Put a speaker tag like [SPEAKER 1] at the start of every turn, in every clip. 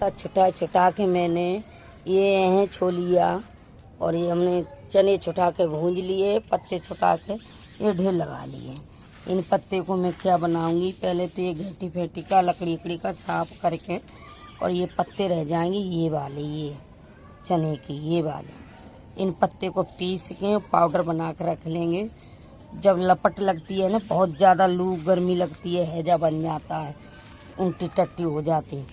[SPEAKER 1] छुटा छुटा के मैंने ये हैं छोलिया और ये हमने चने छुटा के भूंज लिए, पत्ते छुटा के ये ढेर लगा लिए। इन पत्ते को मैं क्या बनाऊंगी, पहले तो ये घटी फेटी का लकड़ी का साफ करके, और ये पत्ते रह जाएंगे ये वाले, ये चने की ये वाले, इन पत्ते को पीस के पाउडर बना कर रख लेंगे। जब लपट लगती है ना, बहुत ज़्यादा लू गर्मी लगती है, हैजा बन जाता है, उल्टी टट्टी हो जाती है,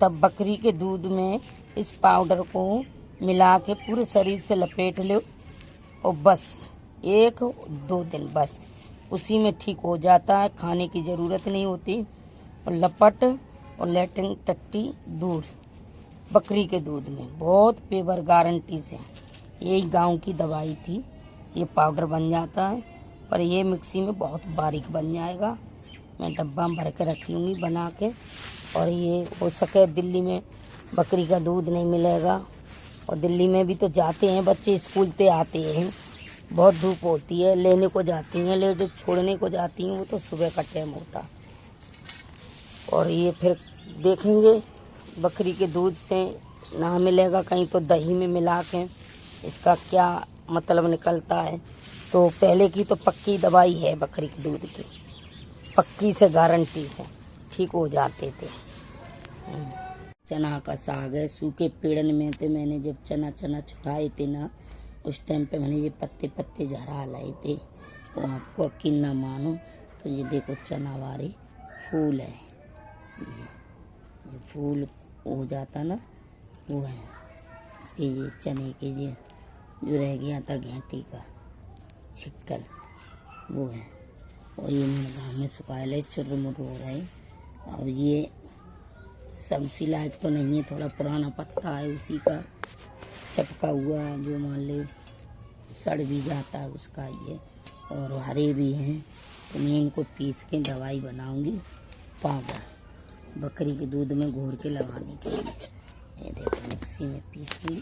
[SPEAKER 1] तब बकरी के दूध में इस पाउडर को मिला के पूरे शरीर से लपेट लो और बस 1-2 दिन बस उसी में ठीक हो जाता है। खाने की ज़रूरत नहीं होती और लपट और लैट्रिन टट्टी दूर बकरी के दूध में, बहुत पेवर गारंटी से। यही गांव की दवाई थी। ये पाउडर बन जाता है, पर ये मिक्सी में बहुत बारीक बन जाएगा। मैं डब्बा में भर के रख लूँगी बना के। और ये हो सके दिल्ली में बकरी का दूध नहीं मिलेगा, और दिल्ली में भी तो जाते हैं बच्चे, स्कूल से आते हैं, बहुत धूप होती है, लेने को जाती हैं, लेडीज छोड़ने को जाती हैं, वो तो सुबह का टाइम होता। और ये फिर देखेंगे बकरी के दूध से ना मिलेगा कहीं तो दही में मिला के इसका क्या मतलब निकलता है। तो पहले की तो पक्की दवाई है बकरी के दूध की, पक्की से गारंटी से ठीक हो जाते थे। चना का साग है, सूखे पेड़न में थे। मैंने जब चना छुटाए थे ना, उस टाइम पे मैंने ये पत्ते पत्ते झरा लाए थे। वो आपको यकीन ना मानो तो ये देखो चना वाले फूल है, ये फूल हो जाता ना वो है इसके, ये चने के ये जो रह गया था घेंटी का छिक्कल वो है। और ये मैंने गाँव में सुखाए ले, चुरमुर हो रहे। और ये सब्जी लायक तो नहीं है, थोड़ा पुराना पत्ता है उसी का चपका हुआ, जो मान ले सड़ भी जाता है उसका ये। और हरे भी हैं, तो मैं इनको पीस के दवाई बनाऊंगी पाउडर बकरी के दूध में घोर के लगाने के लिए। ये देखो मिक्सी में पीसूंगी,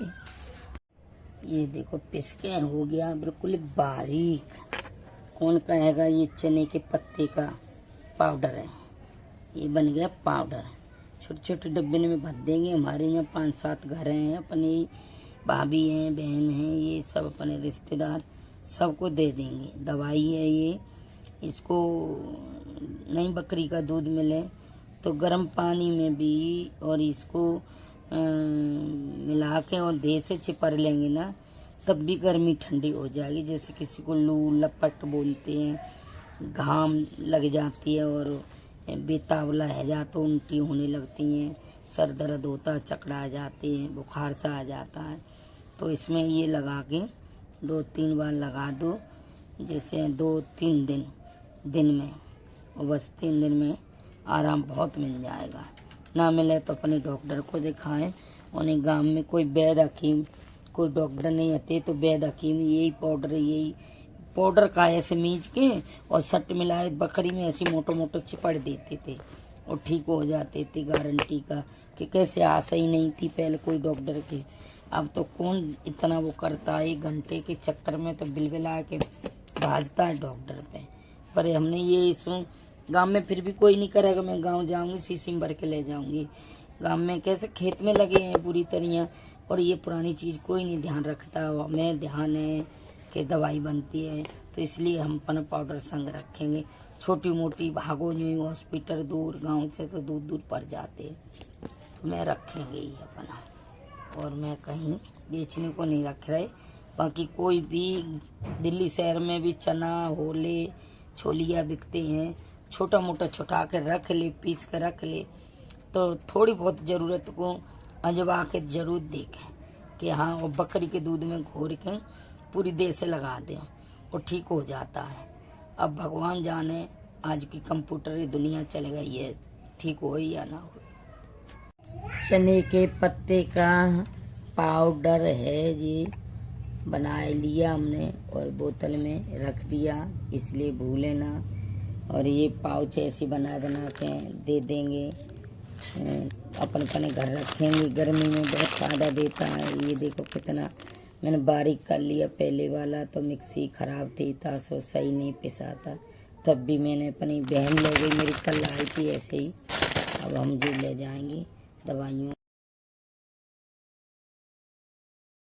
[SPEAKER 1] ये देखो पिस के हो गया बिल्कुल बारीक। कौन कहेगा ये चने के पत्ते का पाउडर है, ये बन गया पाउडर। छोटे छोटे डब्बे में भर देंगे। हमारे यहाँ 5-7 घर हैं, अपने भाभी हैं, बहन हैं, ये सब अपने रिश्तेदार सबको दे देंगे। दवाई है ये, इसको नहीं बकरी का दूध मिले तो गर्म पानी में भी और इसको मिला के और देह से चिपर लेंगे ना, तब भी गर्मी ठंडी हो जाएगी। जैसे किसी को लू लपट बोलते हैं, घाम लग जाती है और बेतावला है जा तो उल्टी होने लगती हैं, सर दर्द होता है, चकरा आ जाते हैं, बुखार सा आ जाता है, तो इसमें ये लगा के 2-3 बार लगा दो, जैसे 2-3 दिन में, और बस 3 दिन में आराम बहुत मिल जाएगा। ना मिले तो अपने डॉक्टर को दिखाएं। उन्हें गांव में कोई वैद्य हकीम, कोई डॉक्टर नहीं आते तो वैद्य हकीम यही पाउडर का ऐसे मीज के और सट मिलाए बकरी में ऐसे मोटो चिपड़ देते थे और ठीक हो जाते थे। गारंटी का कि कैसे आशा ही नहीं थी पहले कोई डॉक्टर की। अब तो कौन इतना वो करता है, 1 घंटे के चक्कर में तो बिलबिला के भाजता है डॉक्टर पे। पर हमने ये सुन गांव में फिर भी कोई नहीं करेगा। मैं गांव जाऊंगी, शीशी में भर के ले जाऊंगी। गांव में कैसे खेत में लगे हैं पूरी तरह, और ये पुरानी चीज कोई नहीं ध्यान रखता। हमें ध्यान है कि दवाई बनती है, तो इसलिए हम अपना पाउडर संग रखेंगे। छोटी मोटी भागो नहीं हॉस्पिटल दूर, गांव से तो दूर पड़ जाते हैं, तो मैं रखेंगे ही अपना। और मैं कहीं बेचने को नहीं रख रहे। बाकी कोई भी दिल्ली शहर में भी चना होले छोलिया बिकते हैं, छोटा मोटा छुटा के रख ले, पीस के रख ले, तो थोड़ी बहुत ज़रूरत को अजवा के जरूर देखें कि हाँ वो बकरी के दूध में घोर के पूरी देह से लगा दें और ठीक हो जाता है। अब भगवान जाने आज की कंप्यूटर दुनिया चल गई है, ठीक हो या ना हो। चने के पत्ते का पाउडर है, ये बना लिया हमने और बोतल में रख दिया, इसलिए भूले ना। और ये पाउच ऐसे बना के दे देंगे, अपन घर रखेंगे। गर्मी में बहुत फायदा देता है। ये देखो कितना मैंने बारीक कर लिया। पहले वाला तो मिक्सी खराब थी, था सो सही नहीं पिसा था, तब भी मैंने अपनी बहन ले गई मेरी, कल आई थी ऐसे ही। अब हम जी ले जाएंगे दवाइयों